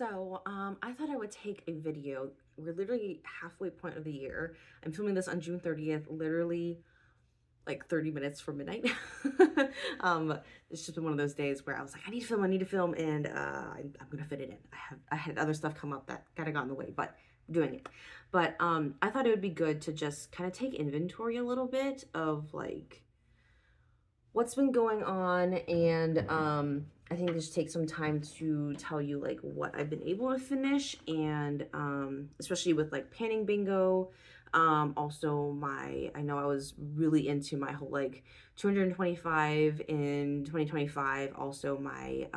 I thought I would take a video. We're literally halfway point of the year. I'm filming this on June 30th, literally like 30 minutes from midnight. um, it's just been one of those days where I was like, I need to film, and I'm gonna fit it in. I had other stuff come up that kind of got in the way, but I'm doing it. But I thought it would be good to just kind of take inventory a little bit of like what's been going on, and I think just take some time to tell you like what I've been able to finish, and especially with like panning bingo. Also my I know I was really into my whole like 225 in 2025, also my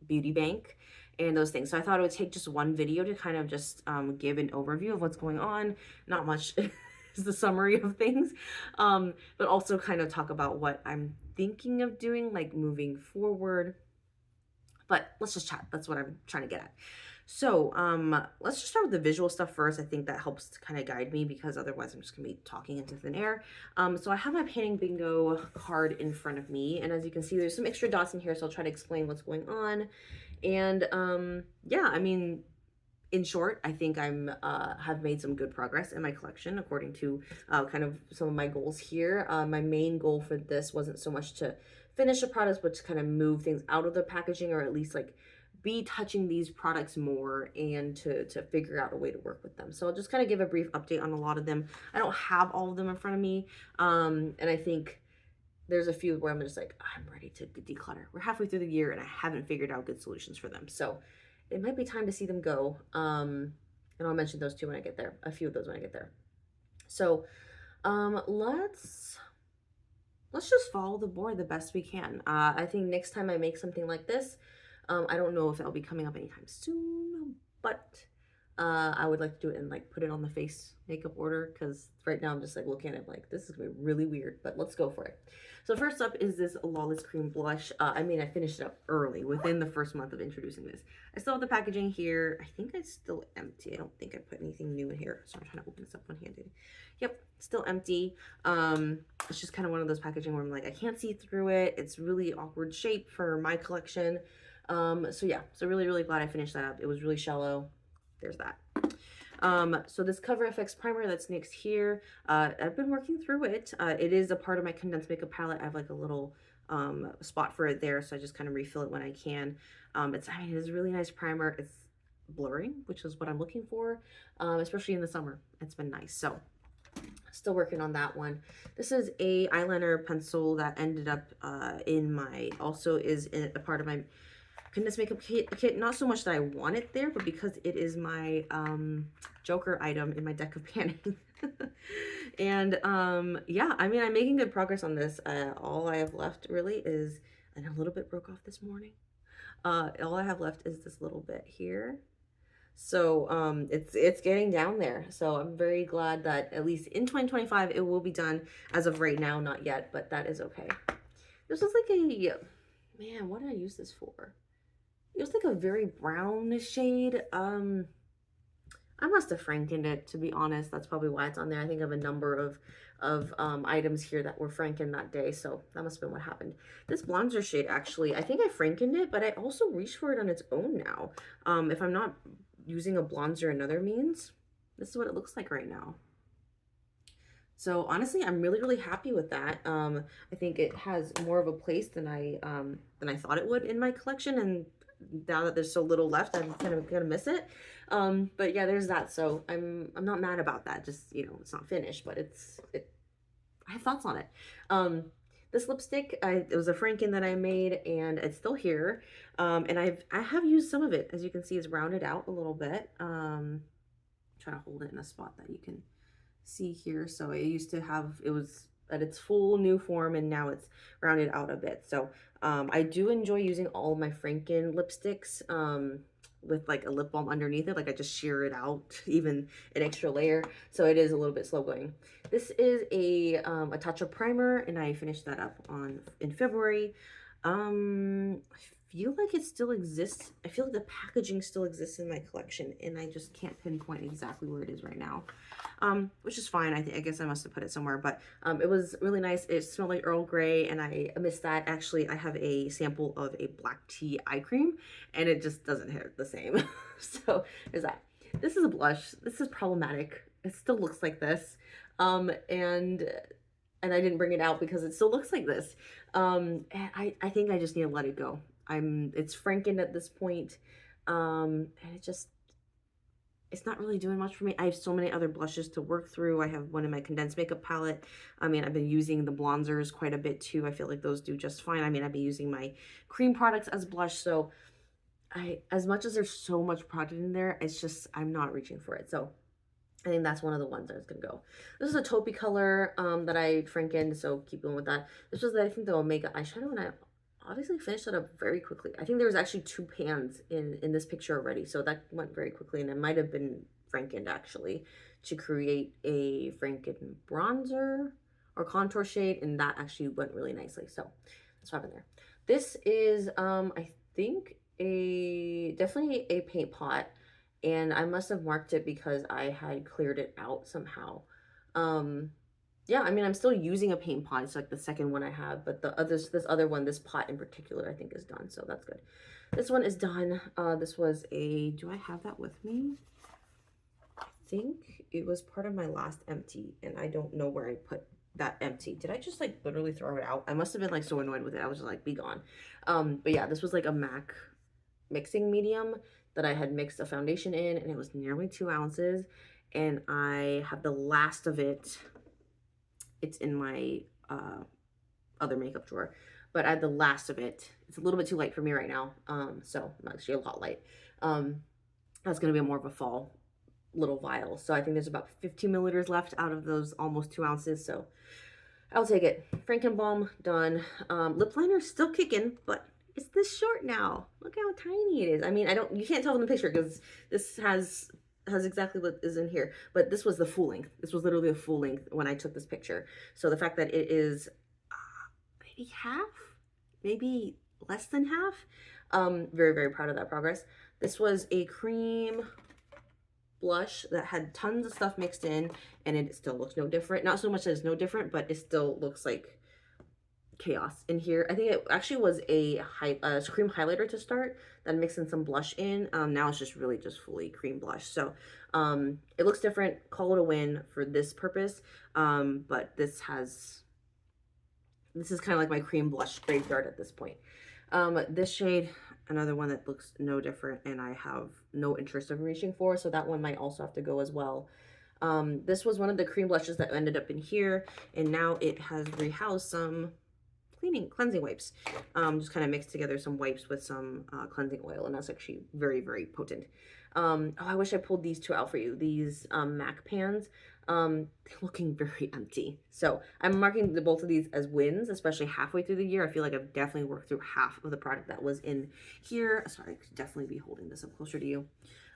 beauty bank and those things. So I thought it would take just one video to kind of just give an overview of what's going on. Not much is the summary of things, but also kind of talk about what I'm thinking of doing, like moving forward. But let's just chat. That's what I'm trying to get at. So let's just start with the visual stuff first. I think that helps to kind of guide me, because otherwise I'm just gonna be talking into thin air. So I have my panning bingo card in front of me, and as you can see, there's some extra dots in here, so I'll try to explain what's going on. And yeah, I mean, in short, I think I'm have made some good progress in my collection according to kind of some of my goals here. My main goal for this wasn't so much to finish the products, but to kind of move things out of the packaging, or at least like be touching these products more, and to figure out a way to work with them. So I'll just kind of give a brief update on a lot of them. I don't have all of them in front of me, and I think there's a few where I'm just like, I'm ready to declutter. We're halfway through the year and I haven't figured out good solutions for them. So it might be time to see them go. And I'll mention those two when I get there, a few of those when I get there. So let's just follow the board the best we can. I think next time I make something like this, I don't know if it'll be coming up anytime soon, but I would like to do it and like put it on the face makeup order, because right now I'm just like looking at it like this is gonna be really weird, but let's go for it. So first up is this Lawless Cream Blush. I finished it up early within the first month of introducing this. I still have the packaging here. I think it's still empty. I don't think I put anything new in here, so I'm trying to open this up one-handed. Yep, still empty. It's just kind of one of those packaging where I'm like, I can't see through it. It's really awkward shape for my collection. So yeah, so really glad I finished that up. It was really shallow. There's that. So this Cover FX primer that's next here, I've been working through it. It is a part of my condensed makeup palette. I have like a little spot for it there, so I just kind of refill it when I can. It is a really nice primer. It's blurring, which is what I'm looking for, especially in the summer. It's been nice. So still working on that one. This is a eyeliner pencil that ended up in my, also is in a part of my Condensed Makeup kit. Not so much that I want it there, but because it is my Joker item in my deck of panning. And yeah, I'm making good progress on this. All I have left really is, and a little bit broke off this morning. All I have left is this little bit here. So it's getting down there. So I'm very glad that at least in 2025 it will be done. As of right now, not yet, but that is okay. This was like a, man, what did I use this for? It was like a very brown shade. I must have frankened it, to be honest. That's probably why it's on there. I think I have a number of items here that were frankened that day, so that must have been what happened. This bronzer shade, actually, I think I frankened it, but I also reached for it on its own now. If I'm not using a bronzer in other means, this is what it looks like right now. So honestly, I'm really happy with that. I think it has more of a place than I thought it would in my collection, and now that there's so little left, I'm kind of gonna miss it. But yeah, there's that. So I'm not mad about that. Just, it's not finished, but I have thoughts on it. This lipstick, it was a Franken that I made, and it's still here. And I have used some of it. As you can see, it's rounded out a little bit. Trying to hold it in a spot that you can see here. So it used to have, it was at its full new form, and now it's rounded out a bit. So I do enjoy using all my Franken lipsticks with like a lip balm underneath it. Like I just shear it out, even an extra layer. So it is a little bit slow going. This is a Tatcha primer, and I finished that up in February. I feel like it still exists. I feel like the packaging still exists in my collection, and I just can't pinpoint exactly where it is right now. Which is fine. I guess I must have put it somewhere, but it was really nice. It smelled like Earl Grey, and I missed that. Actually, I have a sample of a black tea eye cream, and it just doesn't hit the same. So there's that. This is a blush. This is problematic. It still looks like this, and I didn't bring it out because it still looks like this. And I think I just need to let it go. It's Franken at this point, and it's not really doing much for me. I have so many other blushes to work through. I have one in my condensed makeup palette. I mean, I've been using the bronzers quite a bit too. I feel like those do just fine. I mean, I've been using my cream products as blush, so as much as there's so much product in there, it's just, I'm not reaching for it. So I think that's one of the ones that's gonna go. This is a taupey color that I Franken, so keep going with that. This was, I think, the Omega eyeshadow, and I obviously finished it up very quickly. I think there was actually 2 pans in this picture already, so that went very quickly, and it might have been Franken actually to create a Franken bronzer or contour shade, and that actually went really nicely. So that's what happened there. This is I think definitely a paint pot, and I must have marked it because I had cleared it out somehow. Yeah, I mean, I'm still using a paint pot. It's like the second one I have, but this other one, this pot in particular, I think is done, so that's good. This one is done. This was do I have that with me? I think it was part of my last empty, and I don't know where I put that empty. Did I just like literally throw it out? I must have been like so annoyed with it. I was just like, be gone. But yeah, this was like a MAC mixing medium that I had mixed a foundation in, and it was nearly 2 ounces, and I have the last of it. It's in my other makeup drawer, but I had the last of it. It's a little bit too light for me right now, so I'm actually a lot light. That's gonna be more of a fall little vial, so I think there's about 15 milliliters left out of those almost 2 ounces, so I'll take it. Frankenbalm done. Lip liner still kicking, but it's this short now. Look how tiny it is. I mean, you can't tell from the picture because this has exactly what is in here, but this was the full length. This was literally a full length when I took this picture. So the fact that it is maybe half, maybe less than half, very, very proud of that progress. This was a cream blush that had tons of stuff mixed in, and it still looks no different. Not so much that it's no different, but it still looks like chaos in here. I think it actually was a cream highlighter to start, then mixing some blush in. Now it's just really just fully cream blush. So it looks different. Call it a win for this purpose. But this is kind of like my cream blush graveyard at this point. This shade, another one that looks no different, and I have no interest in reaching for, so that one might also have to go as well. This was one of the cream blushes that ended up in here, and now it has rehoused some cleansing wipes. Just kind of mixed together some wipes with some cleansing oil, and that's actually very, very potent. Oh, I wish I pulled these 2 out for you. These MAC pans, they're looking very empty. So I'm marking both of these as wins, especially halfway through the year. I feel like I've definitely worked through half of the product that was in here. Sorry, I could definitely be holding this up closer to you.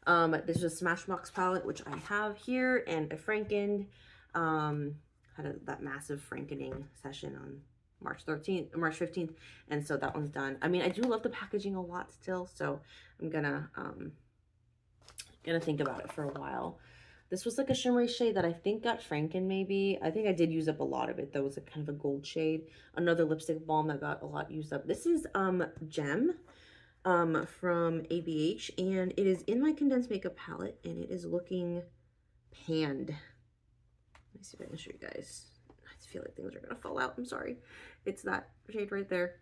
This is a Smashbox palette, which I have here, and a Franken. Had that massive Frankening session on March 15th, and so that one's done. I mean, I do love the packaging a lot still, so I'm gonna think about it for a while. This was like a shimmery shade that I think got Franken maybe. I think I did use up a lot of it though. It was a kind of a gold shade. Another lipstick balm that got a lot used up. This is Gem from ABH, and it is in my condensed makeup palette, and it is looking panned. Let me see if I can show you guys. I feel like things are gonna fall out. I'm sorry. It's that shade right there.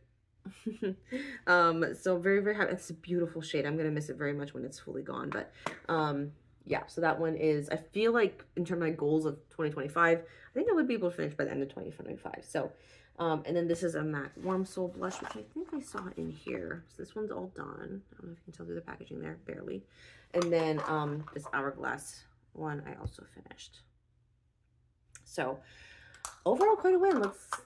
So very, very happy. It's a beautiful shade. I'm gonna miss it very much when it's fully gone, but yeah, so that one is, I feel like in terms of my goals of 2025, I think I would be able to finish by the end of 2025. So and then this is a MAC Warm Soul blush, which I think I saw in here. So this one's all done. I don't know if you can tell through the packaging there, barely. And then this Hourglass one I also finished. So overall, quite a win.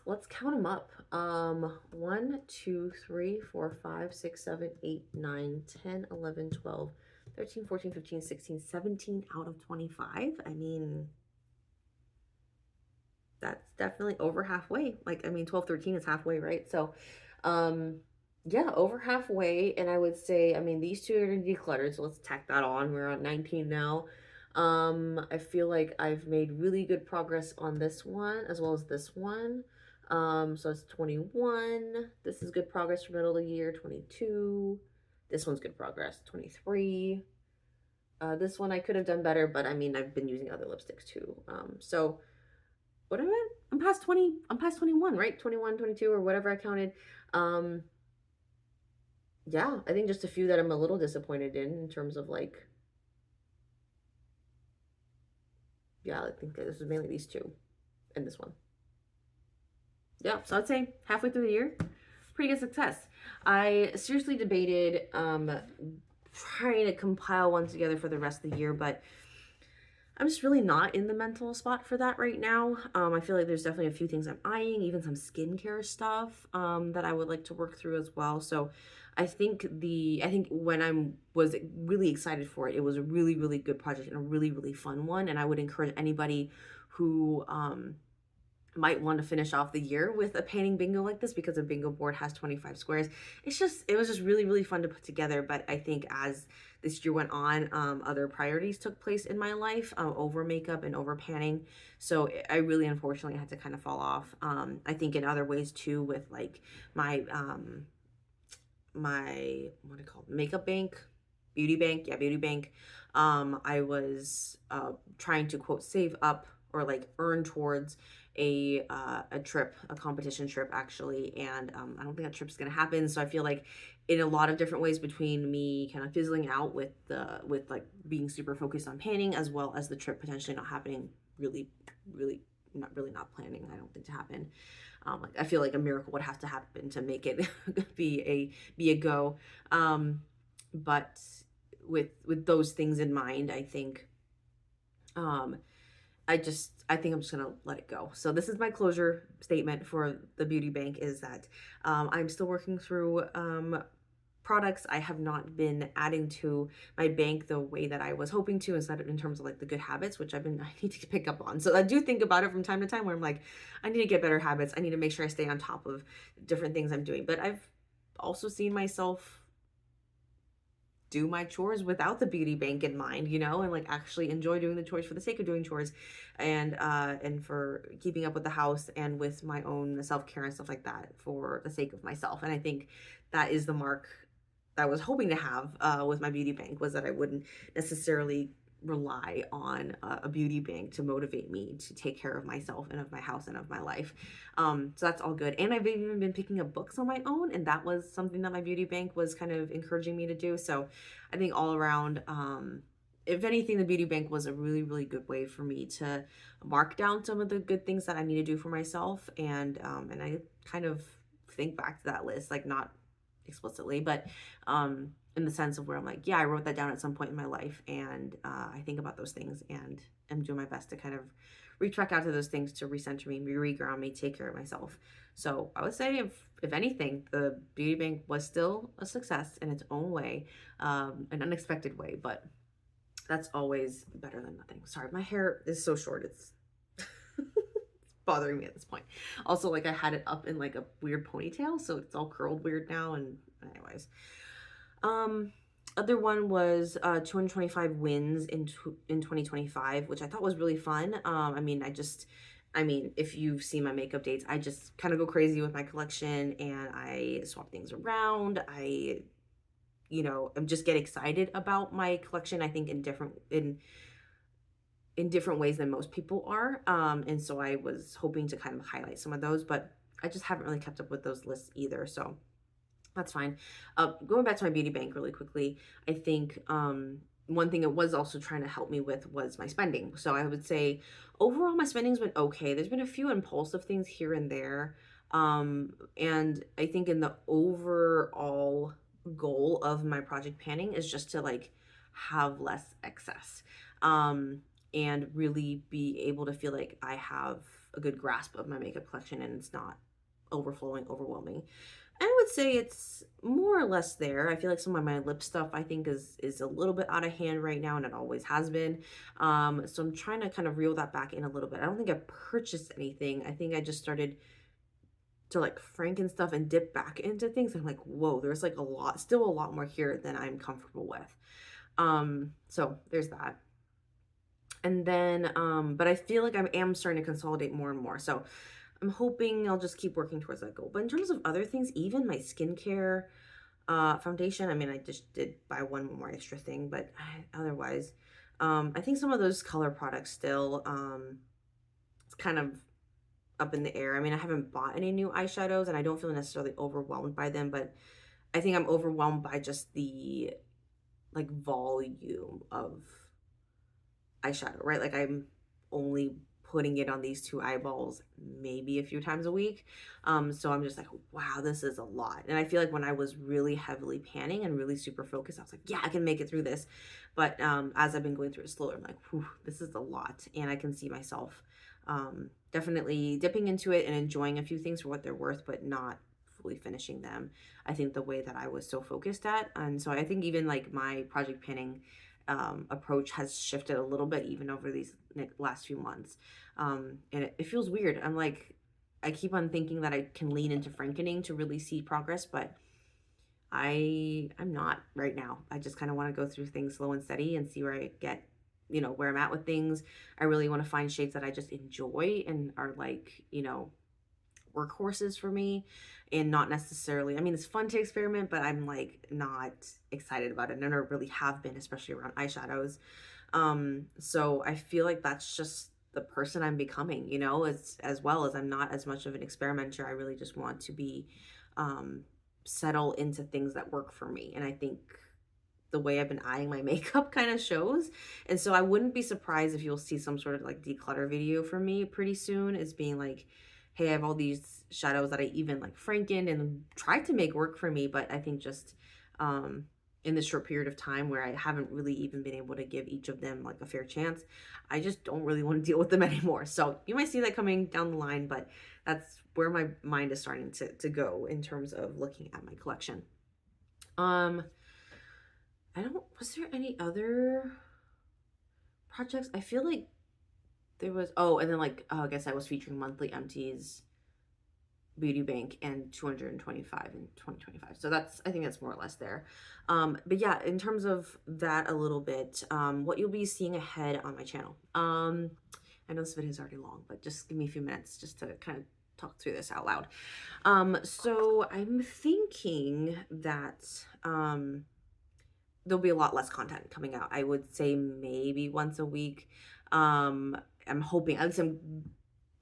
Let's count them up. 1, 2, 3, 4, 5, 6, 7, 8, 9, 10, 11, 12, 13, 14, 15, 16, 17 out of 25. I mean, that's definitely over halfway. Like, I mean, 12, 13 is halfway, right? So, Yeah, over halfway. And I would say, I mean, these two are decluttered, so let's tack that on. We're on 19 now. I feel like I've made really good progress on this one as well as this one. So it's 21. This is good progress for middle of the year. 22. This one's good progress. 23. This one I could have done better, but I mean, I've been using other lipsticks too. So what am I? I'm past 20. I'm past 21, right? 21, 22, or whatever I counted. Um, yeah, I think just a few that I'm a little disappointed in terms of like, yeah, I think this is mainly these two and this one. Yeah, so I'd say halfway through the year, pretty good success. I seriously debated trying to compile one together for the rest of the year, but I'm just really not in the mental spot for that right now. I feel like there's definitely a few things I'm eyeing, even some skincare stuff that I would like to work through as well. So I think when I was really excited for it, it was a really, really good project and a really, really fun one. And I would encourage anybody who might want to finish off the year with a painting bingo like this, because a bingo board has 25 squares. It was just really, really fun to put together. But I think as this year went on, other priorities took place in my life, over makeup and over panning. So I really unfortunately had to kind of fall off. I think in other ways too, with like my my what do you call it, makeup bank, beauty bank, yeah, beauty bank. I was trying to quote save up or like earn towards a trip, a competition trip actually, and I don't think that trip's gonna happen. So I feel like in a lot of different ways, between me kind of fizzling out with the with like being super focused on painting, as well as the trip potentially not happening, really, really not planning, I don't think, to happen. Like I feel like a miracle would have to happen to make it be a go. But with those things in mind, I think um I think I'm just gonna let it go. So this is my closure statement for the beauty bank, is that I'm still working through products. I have not been adding to my bank the way that I was hoping to, instead of in terms of like the good habits, which I need to pick up on. So I do think about it from time to time where I'm like, I need to get better habits. I need to make sure I stay on top of different things I'm doing. But I've also seen myself do my chores without the beauty bank in mind, you know, and like actually enjoy doing the chores for the sake of doing chores, and for keeping up with the house and with my own self-care and stuff like that for the sake of myself. And I think that is the mark that I was hoping to have with my beauty bank, was that I wouldn't necessarily rely on a beauty bank to motivate me to take care of myself and of my house and of my life. So that's all good. And I've even been picking up books on my own, and that was something that my beauty bank was kind of encouraging me to do. So I think all around, if anything, the beauty bank was a really, really good way for me to mark down some of the good things that I need to do for myself. And I kind of think back to that list, like not explicitly, but in the sense of where I'm like, yeah, I wrote that down at some point in my life, and I think about those things and am doing my best to kind of reach back out to those things to recenter me, reground me, take care of myself. So I would say, if anything, the beauty bank was still a success in its own way, an unexpected way, but that's always better than nothing. Sorry, my hair is so short, it's bothering me at this point. Also, like I had it up in like a weird ponytail, so it's all curled weird now. And anyways, um, other one was 225 wins in 2025, which I thought was really fun. I mean, if you've seen my makeup dates, I just kind of go crazy with my collection and I swap things around. I'm just get excited about my collection. I think in different ways than most people are. And so I was hoping to kind of highlight some of those, but I just haven't really kept up with those lists either. So that's fine. Going back to my beauty bank really quickly, I think one thing it was also trying to help me with was my spending. So I would say overall my spending's been okay. There's been a few impulsive things here and there. And I think in the overall goal of my project panning is just to like have less excess. And really be able to feel like I have a good grasp of my makeup collection and it's not overflowing, overwhelming. And I would say it's more or less there. I feel like some of my lip stuff I think is a little bit out of hand right now, and it always has been. So I'm trying to kind of reel that back in a little bit. I don't think I purchased anything. I think I just started to like franken stuff and dip back into things. I'm like, whoa, there's like still a lot more here than I'm comfortable with. So there's that. And then, but I feel like I am starting to consolidate more and more. So I'm hoping I'll just keep working towards that goal. But in terms of other things, even my skincare foundation, I mean, I just did buy one more extra thing, but otherwise, I think some of those color products still, it's kind of up in the air. I mean, I haven't bought any new eyeshadows and I don't feel necessarily overwhelmed by them, but I think I'm overwhelmed by just the like volume of eyeshadow, right? Like I'm only putting it on these two eyeballs maybe a few times a week. So I'm just like, wow, this is a lot. And I feel like when I was really heavily panning and really super focused, I was like, yeah, I can make it through this. But as I've been going through it slower, I'm like, whew, this is a lot. And I can see myself definitely dipping into it and enjoying a few things for what they're worth, but not fully finishing them. I think the way that I was so focused at. And so I think even like my project panning approach has shifted a little bit even over these last few months. And it feels weird. I'm like, I keep on thinking that I can lean into frankening to really see progress, but I'm not right now. I just kind of want to go through things slow and steady and see where I get, you know, where I'm at with things. I really want to find shades that I just enjoy and are like, you know, workhorses for me, and not necessarily, I mean, it's fun to experiment, but I'm like not excited about it. I never really have been, especially around eyeshadows. So I feel like that's just the person I'm becoming, you know, as well as I'm not as much of an experimenter. I really just want to be settle into things that work for me. And I think the way I've been eyeing my makeup kind of shows. And so I wouldn't be surprised if you'll see some sort of like declutter video from me pretty soon, is being like, hey, I have all these shadows that I even like frankened and tried to make work for me, but I think just in this short period of time where I haven't really even been able to give each of them like a fair chance, I just don't really want to deal with them anymore. So you might see that coming down the line, but that's where my mind is starting to go in terms of looking at my collection. Was there any other projects? I feel like there was, and then like, I guess I was featuring monthly empties, Beauty Bank, and 225 in 2025. So I think that's more or less there. But yeah, in terms of that a little bit, what you'll be seeing ahead on my channel. I know this video is already long, but just give me a few minutes just to kind of talk through this out loud. So I'm thinking that, there'll be a lot less content coming out. I would say maybe once a week. I'm hoping, at least I'm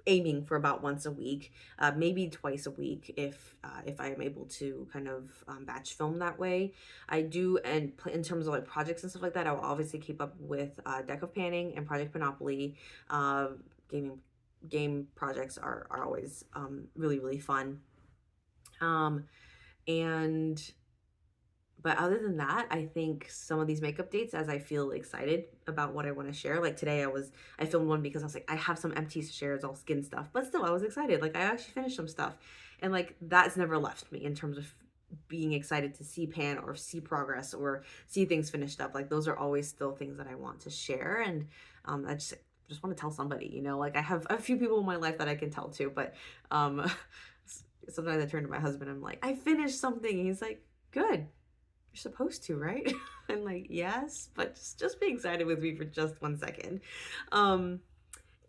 aiming for about once a week, maybe twice a week if I am able to kind of batch film that way. I do, and in terms of like projects and stuff like that, I will obviously keep up with Deck of Panning and Project Monopoly. Game projects are always really, really fun. But other than that, I think some of these makeup dates, as I feel excited about what I want to share. Like today I filmed one because I was like, I have some empties to share. It's all skin stuff, but still I was excited. Like I actually finished some stuff, and like that's never left me in terms of being excited to see pan or see progress or see things finished up. Like those are always still things that I want to share. And I just want to tell somebody, you know, like I have a few people in my life that I can tell to, but sometimes I turn to my husband, I'm like, I finished something. And he's like, good. You're supposed to, right? I'm like, yes, but just be excited with me for just 1 second. But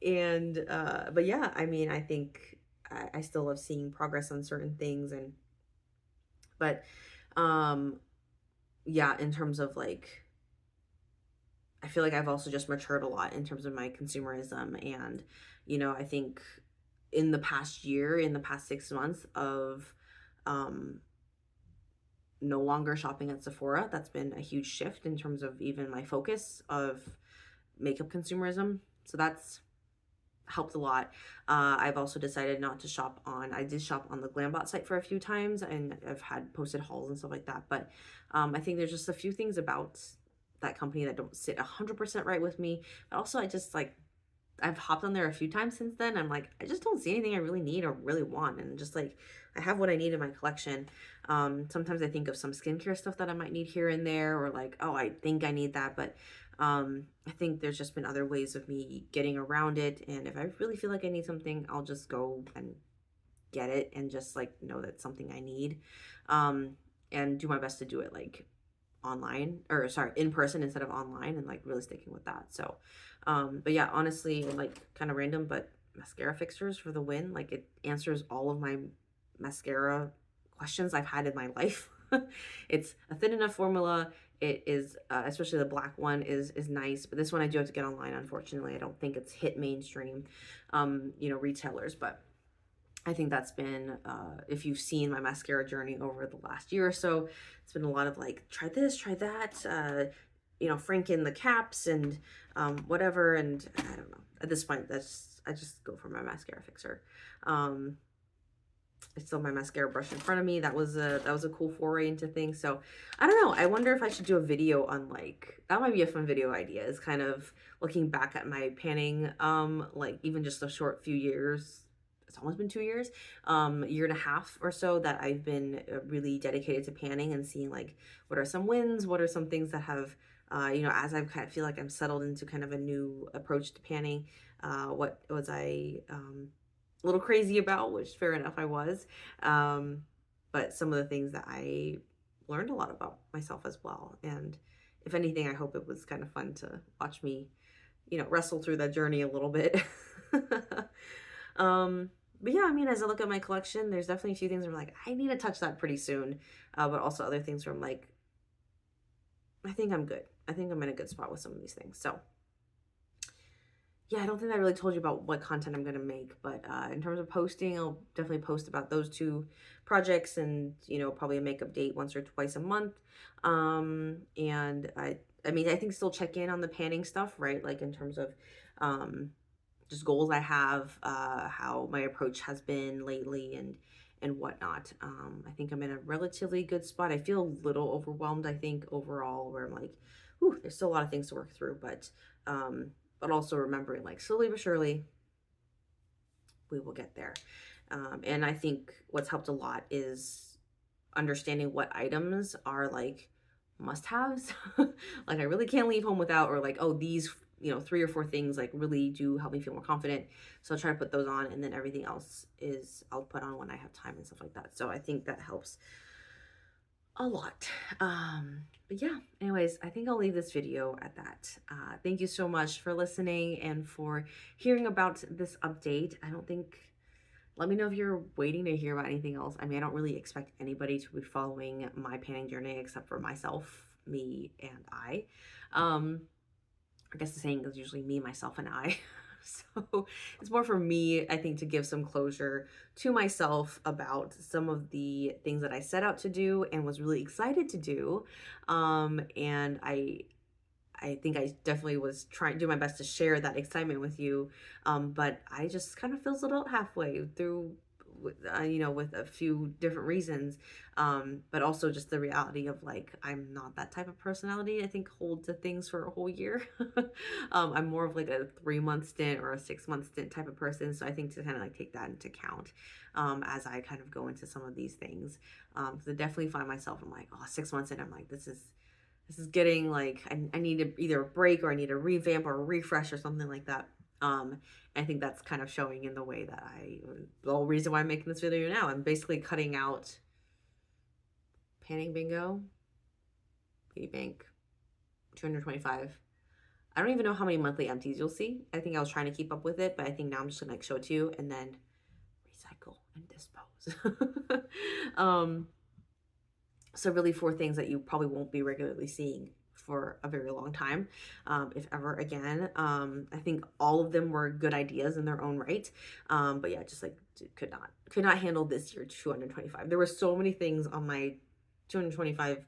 yeah, I mean, I think I still love seeing progress on certain things, but yeah, in terms of like, I feel like I've also just matured a lot in terms of my consumerism. And, you know, I think in the past 6 months of, no longer shopping at Sephora, that's been a huge shift in terms of even my focus of makeup consumerism. So that's helped a lot. I've also decided not to shop I did shop on the Glambot site for a few times, and I've had posted hauls and stuff like that. But I think there's just a few things about that company that don't sit 100% right with me. But also I just like, I've hopped on there a few times since then. I'm like, I just don't see anything I really need or really want. And just like, I have what I need in my collection. Sometimes I think of some skincare stuff that I might need here and there, or like, oh, I think I need that. But I think there's just been other ways of me getting around it. And if I really feel like I need something, I'll just go and get it and just like know that's something I need. And do my best to do it like online, or sorry, in person instead of online, and like really sticking with that. So but yeah, honestly, like kind of random, but mascara fixers for the win. Like it answers all of my mascara questions I've had in my life. It's a thin enough formula. It is especially the black one is nice, but this one I do have to get online. Unfortunately, I don't think it's hit mainstream retailers. But I think that's been, if you've seen my mascara journey over the last year or so, it's been a lot of like, try this, try that, Franken the caps and whatever. And I don't know. At this point, I just go for my mascara fixer. I still have my mascara brush in front of me. That was a cool foray into things. So I don't know. I wonder if I should do a video on like, that might be a fun video idea, is kind of looking back at my panning, like even just a short few years. It's almost been 2 years, year and a half or so that I've been really dedicated to panning, and seeing like what are some wins, what are some things that have, as I've kind of feel like I'm settled into kind of a new approach to panning, what was I a little crazy about, which fair enough I was, but some of the things that I learned a lot about myself as well. And if anything, I hope it was kind of fun to watch me, wrestle through that journey a little bit. But yeah, I mean, as I look at my collection, there's definitely a few things where I'm like, I need to touch that pretty soon. But also other things where I'm like, I think I'm good. I think I'm in a good spot with some of these things. So yeah, I don't think I really told you about what content I'm going to make, but in terms of posting, I'll definitely post about those 2 projects, and, probably a makeup date once or twice a month. And I mean, I think still check in on the panning stuff, right? Like in terms of, just goals I have, how my approach has been lately, and whatnot. I think I'm in a relatively good spot. I feel a little overwhelmed, I think, overall, where I'm like, ooh, there's still a lot of things to work through, but also remembering like slowly but surely we will get there. And I think what's helped a lot is understanding what items are like must-haves. Like I really can't leave home without, or like, oh, these 3 or 4 things like really do help me feel more confident. So I'll try to put those on, and then everything else is I'll put on when I have time and stuff like that. So I think that helps a lot. But yeah, anyways, I think I'll leave this video at that. Thank you so much for listening and for hearing about this update. Let me know if you're waiting to hear about anything else. I mean, I don't really expect anybody to be following my panning journey except for myself, me, and I. I guess the saying is usually me, myself, and I. So it's more for me, I think, to give some closure to myself about some of the things that I set out to do and was really excited to do. And I think I definitely was trying to do my best to share that excitement with you. But I just kind of fizzled out halfway through, with a few different reasons. But also just the reality of like, I'm not that type of personality, I think, hold to things for a whole year. I'm more of like a 3-month stint or a 6-month stint type of person. So I think to kind of like take that into account, as I kind of go into some of these things. Because I definitely find myself, I'm like, oh, 6 months in, I'm like, this is getting like, I need to either a break, or I need a revamp or a refresh or something like that. I think that's kind of showing in the way that the whole reason why I'm making this video now, I'm basically cutting out Panning Bingo, Beauty Bank, 225. I don't even know how many monthly empties you'll see. I think I was trying to keep up with it, but I think now I'm just gonna like show it to you and then recycle and dispose. So really 4 things that you probably won't be regularly seeing for a very long time, if ever again. I think all of them were good ideas in their own right. But yeah, just like could not handle this year 225. There were so many things on my 225.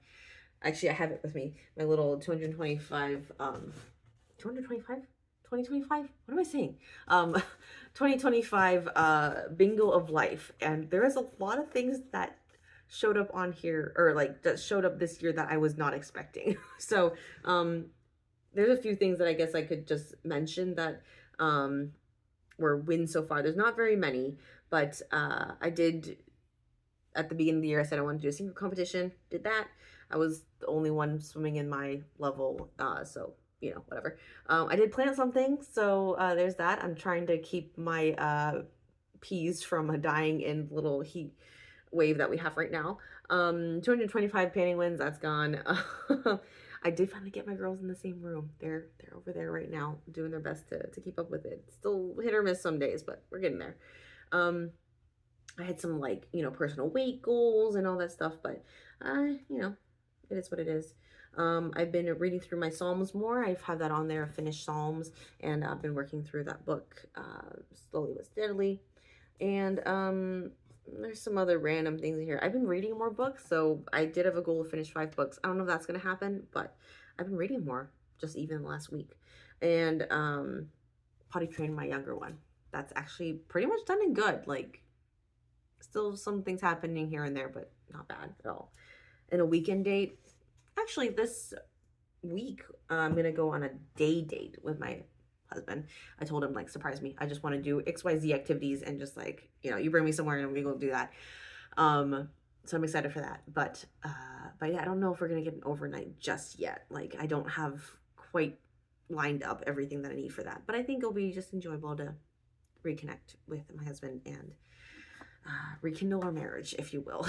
Actually, I have it with me. My little 225, 225? 2025? What am I saying? 2025 bingo of life. And there is a lot of things that showed up on here, or like that showed up this year that I was not expecting. So there's a few things that I guess I could just mention that were wins so far. There's not very many, but I did, at the beginning of the year, I said I wanted to do a single competition. Did that. I was the only one swimming in my level, so whatever. I did plant something, so there's that. I'm trying to keep my appeased from a dying in little heat wave that we have right now. 225 painting wins, that's gone. I did finally get my girls in the same room. They're over there right now doing their best to keep up with it. Still hit or miss some days, but we're getting there. I had some, like, you know, personal weight goals and all that stuff, but you know, it is what it is. I've been reading through my Psalms more. I've had that on there, finished Psalms, and I've been working through that book slowly but steadily. And there's some other random things in here. I've been reading more books, so I did have a goal to finish 5 books. I don't know if that's gonna happen, but I've been reading more just even last week. And potty trained my younger one. That's actually pretty much done and good. Like, still some things happening here and there, but not bad at all. And a weekend date. Actually, this week, I'm gonna go on a day date with my husband. I told him, like, surprise me. I just want to do XYZ activities and just, like, you know, you bring me somewhere and we go do that. So I'm excited for that. But yeah, I don't know if we're gonna get an overnight just yet. Like, I don't have quite lined up everything that I need for that. But I think it'll be just enjoyable to reconnect with my husband and rekindle our marriage, if you will.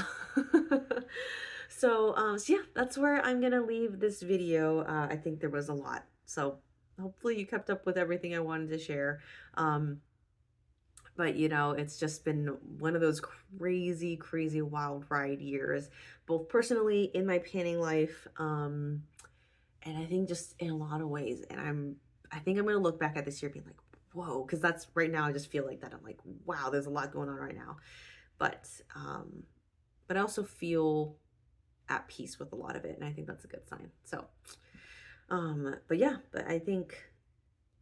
So yeah, that's where I'm gonna leave this video. I think there was a lot, so hopefully you kept up with everything I wanted to share. But you know, it's just been one of those crazy wild ride years, both personally in my painting life, and I think just in a lot of ways. And I think I'm gonna look back at this year being like, whoa, because that's right now I just feel like that. I'm like, wow, there's a lot going on right now. But I also feel at peace with a lot of it, and I think that's a good sign. So but yeah, but I think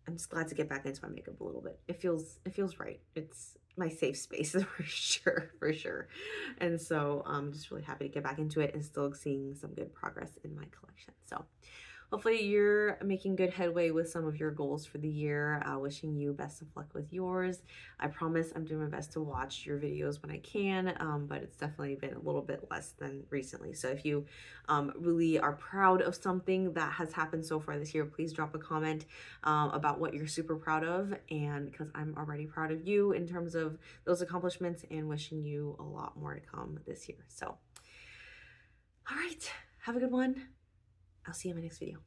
I'm just glad to get back into my makeup a little bit. It feels right. It's my safe space for sure. And so I'm just really happy to get back into it and still seeing some good progress in my collection. So hopefully you're making good headway with some of your goals for the year. Wishing you best of luck with yours. I promise I'm doing my best to watch your videos when I can, but it's definitely been a little bit less than recently. So if you really are proud of something that has happened so far this year, please drop a comment about what you're super proud of, and because I'm already proud of you in terms of those accomplishments, and wishing you a lot more to come this year. So all right, have a good one. I'll see you in my next video.